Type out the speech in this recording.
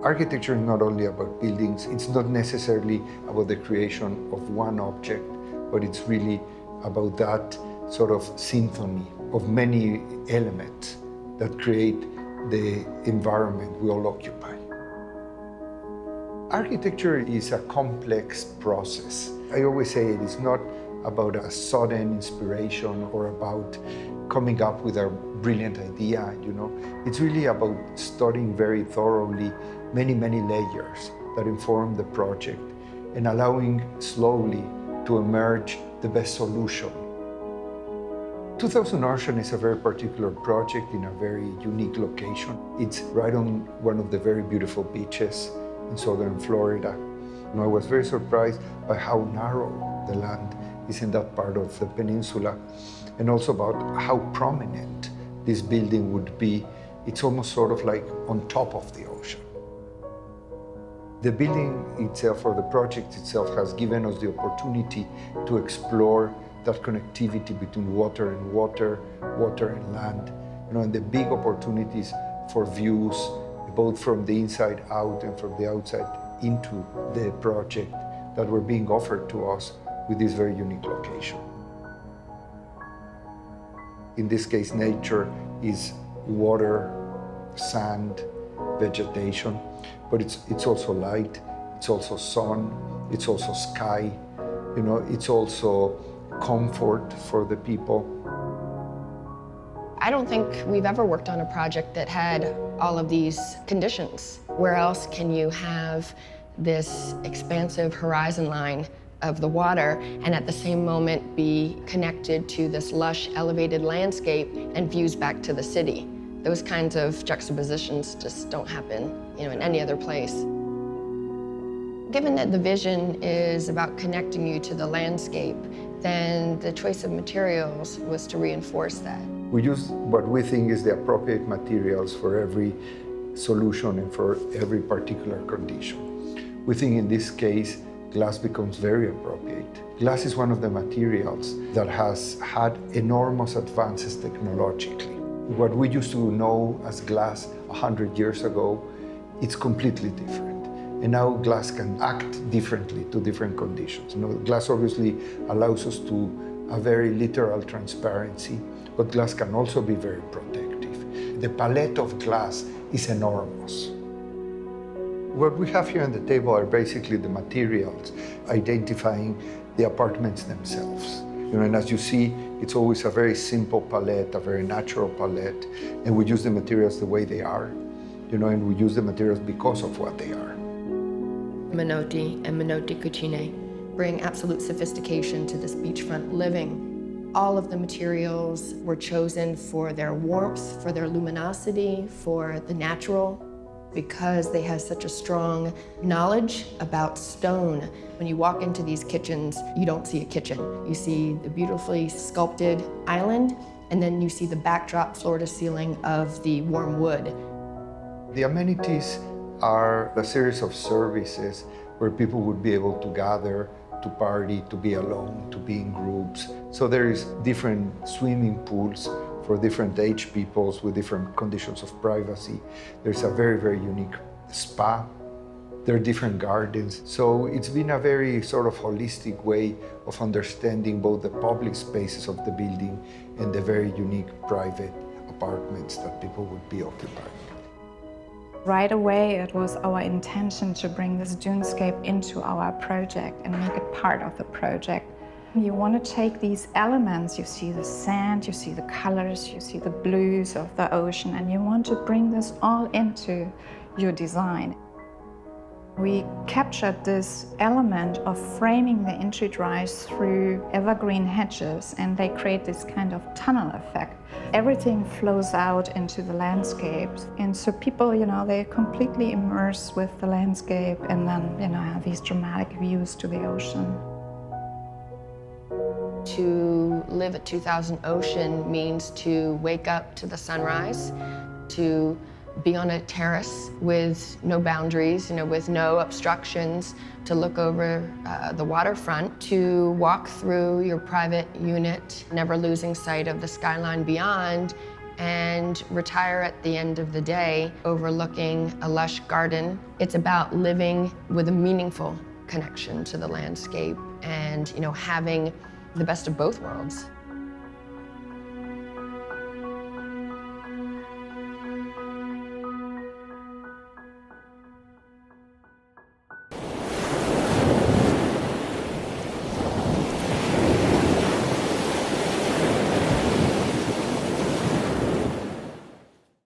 Architecture is not only about buildings, it's not necessarily about the creation of one object, but it's really about that sort of symphony of many elements that create the environment we all occupy. Architecture is a complex process. I always say it is not about a sudden inspiration or about coming up with a brilliant idea, It's really about studying very thoroughly many layers that inform the project and allowing slowly to emerge the best solution. 2000 Ocean is a very particular project in a very unique location. It's right on one of the very beautiful beaches in southern Florida. I was very surprised by how narrow the land is in that part of the peninsula, and also about how prominent this building would be. It's almost sort of like on top of the ocean. The building itself, or the project itself, has given us the opportunity to explore that connectivity between water and water, water and land, and the big opportunities for views, both from the inside out and from the outside into the project that were being offered to us with this very unique location. In this case, nature is water, sand, vegetation, but it's also light, it's also sun, it's also sky, it's also comfort for the people. I don't think we've ever worked on a project that had all of these conditions. Where else can you have this expansive horizon line of the water and at the same moment be connected to this lush, elevated landscape and views back to the city? Those kinds of juxtapositions just don't happen, in any other place. Given that the vision is about connecting you to the landscape, then the choice of materials was to reinforce that. We use what we think is the appropriate materials for every solution and for every particular condition. We think in this case, glass becomes very appropriate. Glass is one of the materials that has had enormous advances technologically. What we used to know as glass 100 years ago, it's completely different. And now glass can act differently to different conditions. Glass obviously allows us to a very literal transparency, but glass can also be very protective. The palette of glass is enormous. What we have here on the table are basically the materials, identifying the apartments themselves. And as you see, it's always a very simple palette, a very natural palette, and we use the materials the way they are, and we use the materials because of what they are. Menotti and Menotti Cucine bring absolute sophistication to this beachfront living. All of the materials were chosen for their warmth, for their luminosity, for the natural, because they have such a strong knowledge about stone. When you walk into these kitchens, you don't see a kitchen. You see the beautifully sculpted island, and then you see the backdrop floor-to-ceiling of the warm wood. The amenities are a series of services where people would be able to gather, to party, to be alone, to be in groups. So there is different swimming pools for different age peoples with different conditions of privacy. There's a very unique spa. There are different gardens. So it's been a very sort of holistic way of understanding both the public spaces of the building and the very unique private apartments that people would be occupying. Right away, it was our intention to bring this dunescape into our project and make it part of the project. You want to take these elements, you see the sand, you see the colors, you see the blues of the ocean, and you want to bring this all into your design. We captured this element of framing the entry drives through evergreen hedges, and they create this kind of tunnel effect. Everything flows out into the landscape, and so people, they're completely immersed with the landscape, and then, have these dramatic views to the ocean. To live at 2000 Ocean means to wake up to the sunrise, to be on a terrace with no boundaries, with no obstructions, to look over the waterfront, to walk through your private unit, never losing sight of the skyline beyond, and retire at the end of the day overlooking a lush garden. It's about living with a meaningful connection to the landscape and, having the best of both worlds.